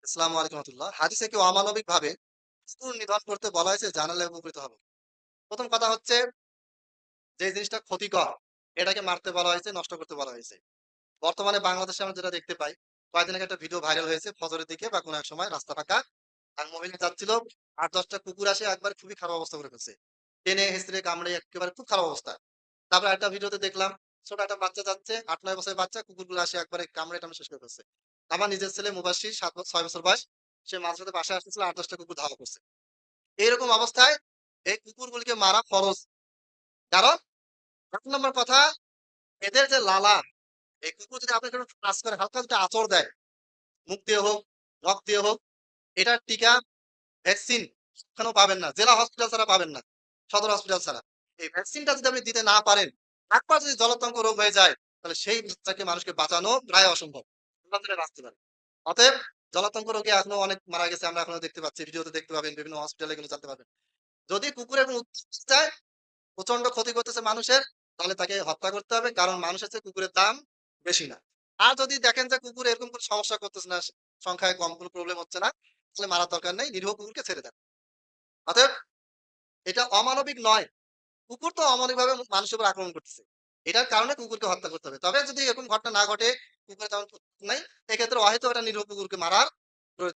আসসালামু আলাইকুম রহমতুল্লাহ। হাদিসে কেউ অমানবিক ভাবে কুকুর নিধন করতে বলা হয়েছে জানালে উপকৃত হবে। প্রথম কথা হচ্ছে যে জিনিসটা ক্ষতিকর এটাকে মারতে বলা হয়েছে, নষ্ট করতে বলা হয়েছে। বর্তমানে বাংলাদেশে আমরা যেটা দেখতে পাই, কয়েকদিন আগে একটা ভিডিও ভাইরাল হয়েছে ফজরের দিকে বা কোনো এক সময় রাস্তা ফাঁকা আর মহিলা যাচ্ছিল, ৮-১০টা কুকুর আসে একবার খুবই খারাপ অবস্থা করে ফেলছে। টেনে হেঁচড়ে কামড়ে একেবারে খুব খারাপ অবস্থা। তারপর একটা ভিডিওতে দেখলাম ছোট একটা বাচ্চা যাচ্ছে, ৮-৯ বছরের বাচ্চা, কুকুরগুলো আসে একবারে কামড়ে টামড়ে শেষ করে ফেলছে। আমার নিজের ছেলে মুবাশশির ৬ বছর বয়স। সে মাঝরাতে বাসায় আসতেছিল, ৮-১০টা কুকুর ধাওয়া করছে। এইরকম অবস্থায় এই কুকুরগুলিকে মারা ফরজ। কারণ ১ নম্বর কথা, এদের যে লালা, এই কুকুর যদি আপনাকে একটু টাচ করে, হালকা যদি আঁচড় দেয়, মুখ দিয়ে হোক, নখ দিয়ে হোক, এটার টিকা, ভ্যাকসিন কোথাও পাবেন না। জেলা হসপিটাল ছাড়া পাবেন না। সদর হসপিটাল ছাড়া। এই ভ্যাকসিনটা যদি আপনি দিতে না পারেন, একবার যদি জলাতঙ্ক রোগ হয়ে যায়, তাহলে সেই বাচ্চাকে মানুষকে বাঁচানো প্রায় অসম্ভব। আল্লাহ তাআলা বাঁচতে পারে। অতএব জলাতঙ্ক রোগে এখনো অনেক মারা গেছে, আমরা এখনো দেখতে পাচ্ছি। ভিডিওতে দেখতে পাবেন, বিভিন্ন হসপিটালে এগুলো জানতে পারবেন। যদি কুকুর এবং যায়, প্রচন্ড ক্ষতি করতেছে মানুষের, তাহলে তাকে হত্যা করতে হবে। কারণ মানুষের চেয়ে কুকুরের দাম বেশি না। আর যদি দেখেন যে কুকুর এরকম কোনো সমস্যা করতেছে না, সংখ্যায় কম, কোনো প্রবলেম হচ্ছে না, তাহলে মারার দরকার নেই। নিরীহ কুকুরকে ছেড়ে দেন। অতএব এটা অমানবিক নয়। কুকুর তো অমানবিকভাবে মানুষের উপর আক্রমণ করতেছে। এটার কারণে কুকুরকে হত্যা করতে হবে। তবে যদি এরকম ঘটনা না ঘটে, কুকুরের তেমন প্রতিশোধ নাই, এক্ষেত্রে অহেতুক একটা নিরীহ কুকুরকে মারার